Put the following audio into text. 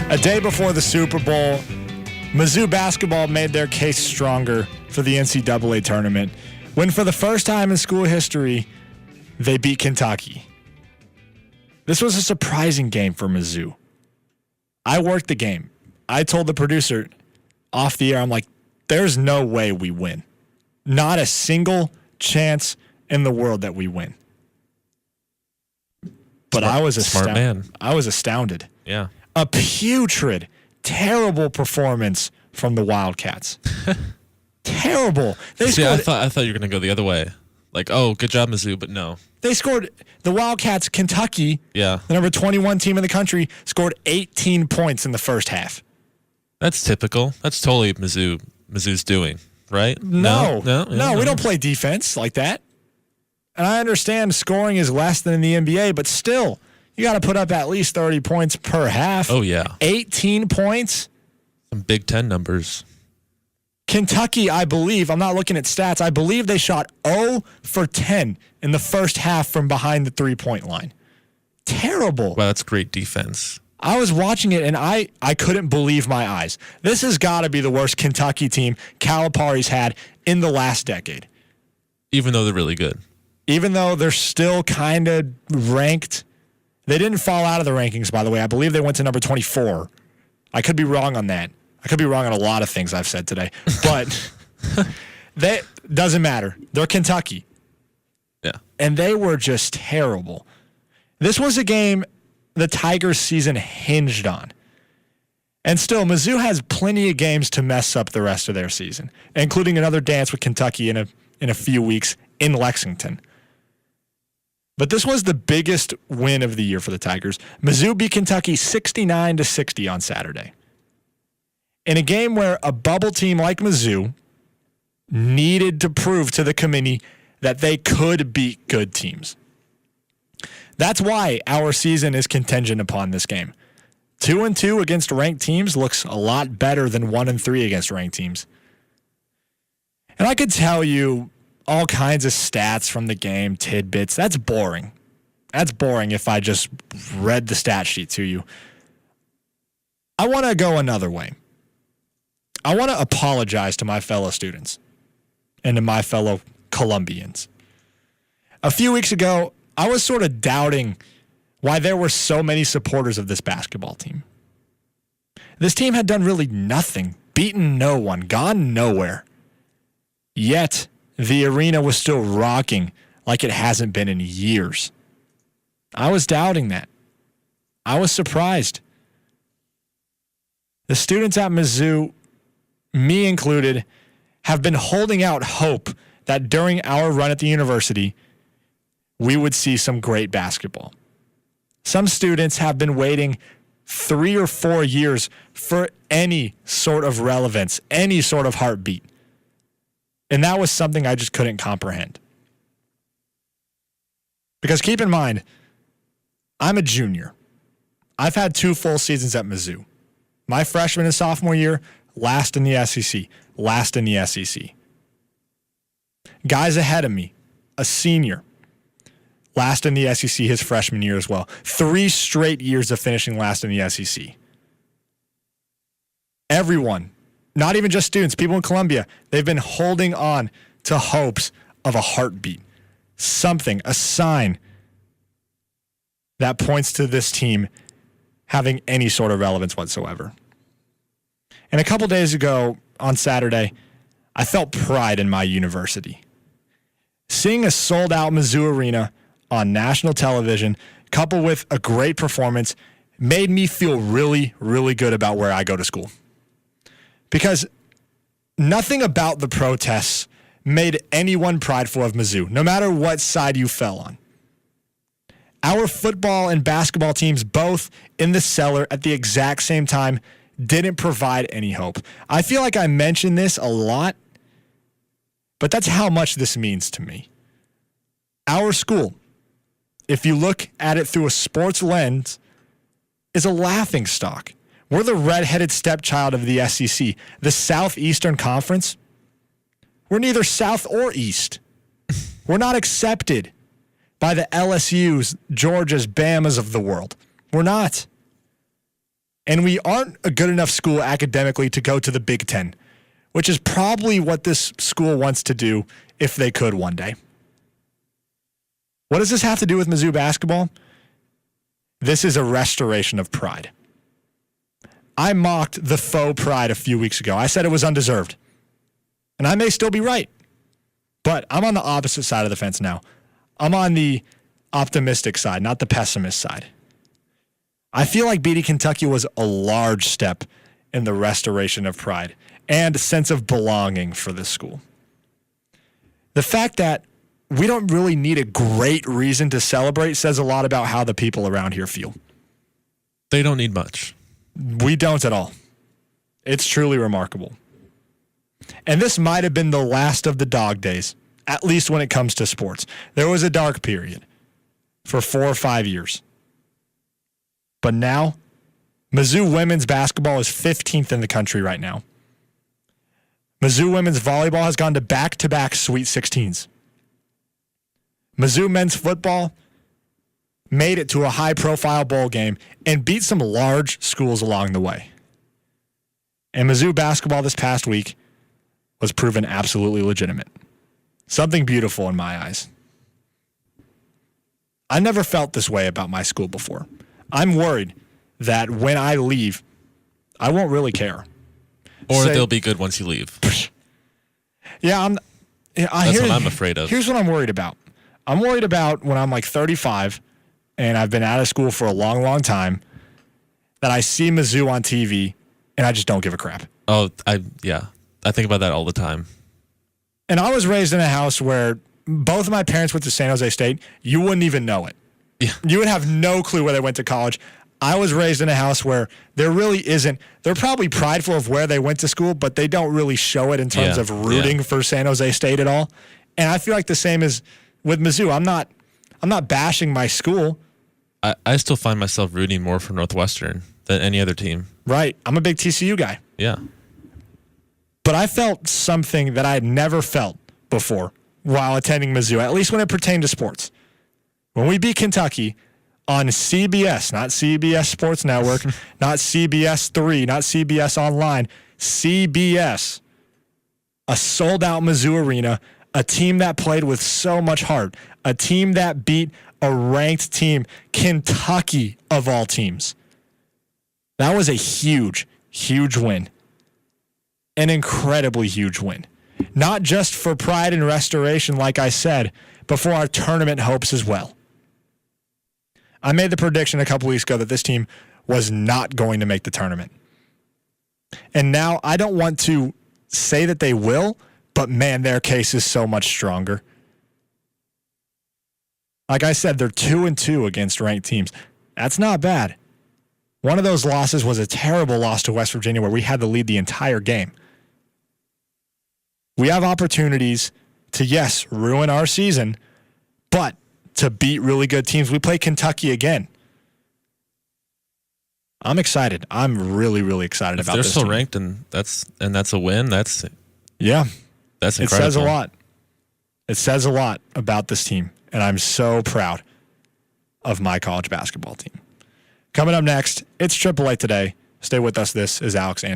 A day before the Super Bowl, Mizzou basketball made their case stronger for the NCAA tournament when, for the first time in school history, they beat Kentucky. This was a surprising game for Mizzou. I worked the game. I told the producer off the air, I'm like, there's no way we win. Not a single chance in the world that we win. But I was astounded. I was astounded. Yeah. A putrid, terrible performance from the Wildcats. Terrible. I thought you were going to go the other way. Like, oh, good job, Mizzou, but no. They scored, the Wildcats, Kentucky, the number 21 team in the country, scored 18 points in the first half. That's typical. That's totally Mizzou's doing, right? No, we don't play defense like that. And I understand scoring is less than in the NBA, but still, you got to put up at least 30 points per half. Oh, yeah. 18 points. Some Big Ten numbers. Kentucky, I believe, I'm not looking at stats, I believe they shot 0 for 10 in the first half from behind the three-point line. Terrible. Wow, that's great defense. I was watching it, and I couldn't believe my eyes. This has got to be the worst Kentucky team Calipari's had in the last decade. Even though they're really good. Even though they're still kind of ranked. They didn't fall out of the rankings, by the way. I believe they went to number 24. I could be wrong on that. I could be wrong on a lot of things I've said today. But that doesn't matter. They're Kentucky. Yeah. And they were just terrible. This was a game the Tigers' season hinged on. And still, Mizzou has plenty of games to mess up the rest of their season, including another dance with Kentucky in a few weeks in Lexington. But this was the biggest win of the year for the Tigers. Mizzou beat Kentucky 69-60 on Saturday. In a game where a bubble team like Mizzou needed to prove to the committee that they could beat good teams. That's why our season is contingent upon this game. 2-2 against ranked teams looks a lot better than 1-3 against ranked teams. And I could tell you all kinds of stats from the game, tidbits. That's boring. That's boring if I just read the stat sheet to you. I want to go another way. I want to apologize to my fellow students and to my fellow Columbians. A few weeks ago, I was sort of doubting why there were so many supporters of this basketball team. This team had done really nothing, beaten no one, gone nowhere. Yet, the arena was still rocking like it hasn't been in years. I was doubting that. I was surprised. The students at Mizzou, me included, have been holding out hope that during our run at the university, we would see some great basketball. Some students have been waiting 3 or 4 years for any sort of relevance, any sort of heartbeat. And that was something I just couldn't comprehend. Because keep in mind, I'm a junior. I've had 2 full seasons at Mizzou. My freshman and sophomore year, last in the SEC. Last in the SEC. Guys ahead of me, a senior. Last in the SEC his freshman year as well. 3 straight years of finishing last in the SEC. Everyone, not even just students, people in Columbia, they've been holding on to hopes of a heartbeat. Something, a sign that points to this team having any sort of relevance whatsoever. And a couple days ago on Saturday, I felt pride in my university. Seeing a sold-out Mizzou arena on national television, coupled with a great performance, made me feel really, really good about where I go to school. Because nothing about the protests made anyone prideful of Mizzou, no matter what side you fell on. Our football and basketball teams, both in the cellar at the exact same time, didn't provide any hope. I feel like I mention this a lot, but that's how much this means to me. Our school, if you look at it through a sports lens, is a laughingstock. We're the redheaded stepchild of the SEC, the Southeastern Conference. We're neither South or East. We're not accepted by the LSUs, Georgias, Bamas of the world. We're not. And we aren't a good enough school academically to go to the Big Ten, which is probably what this school wants to do if they could one day. What does this have to do with Mizzou basketball? This is a restoration of pride. I mocked the faux pride a few weeks ago. I said it was undeserved. And I may still be right. But I'm on the opposite side of the fence now. I'm on the optimistic side, not the pessimist side. I feel like beating Kentucky was a large step in the restoration of pride and sense of belonging for this school. The fact that we don't really need a great reason to celebrate says a lot about how the people around here feel. They don't need much. We don't at all. It's truly remarkable. And this might have been the last of the dog days, at least when it comes to sports. There was a dark period for 4 or 5 years. But now, Mizzou women's basketball is 15th in the country right now. Mizzou women's volleyball has gone to back-to-back Sweet 16s. Mizzou men's football made it to a high-profile bowl game and beat some large schools along the way. And Mizzou basketball this past week was proven absolutely legitimate. Something beautiful in my eyes. I never felt this way about my school before. I'm worried that when I leave, I won't really care. Or they'll be good once you leave. Yeah, that's what I'm afraid of. Here's what I'm worried about. I'm worried about when I'm like 35 and I've been out of school for a long, long time that I see Mizzou on TV and I just don't give a crap. Oh, I think about that all the time. And I was raised in a house where both of my parents went to San Jose State. You wouldn't even know it. Yeah. You would have no clue where they went to college. I was raised in a house where there really isn't. They're probably prideful of where they went to school, but they don't really show it in terms of rooting for San Jose State at all. And I feel like the same is with Mizzou. I'm not bashing my school. I still find myself rooting more for Northwestern than any other team. Right. I'm a big TCU guy. Yeah. But I felt something that I had never felt before while attending Mizzou, at least when it pertained to sports. When we beat Kentucky on CBS, not CBS Sports Network, not CBS 3, not CBS Online, CBS, a sold-out Mizzou arena, a team that played with so much heart, a team that beat a ranked team, Kentucky of all teams. That was a huge, huge win. An incredibly huge win. Not just for pride and restoration, like I said, but for our tournament hopes as well. I made the prediction a couple weeks ago that this team was not going to make the tournament. And now I don't want to say that they will, but man, their case is so much stronger. Like I said, they're 2-2 against ranked teams. That's not bad. One of those losses was a terrible loss to West Virginia where we had to lead the entire game. We have opportunities to, yes, ruin our season, but to beat really good teams. We play Kentucky again. I'm excited. I'm really, really excited about this. If they're still team. ranked and that's a win, that's incredible. It says a lot. It says a lot about this team, and I'm so proud of my college basketball team. Coming up next, it's Triple A Today. Stay with us. This is Alex Anderson.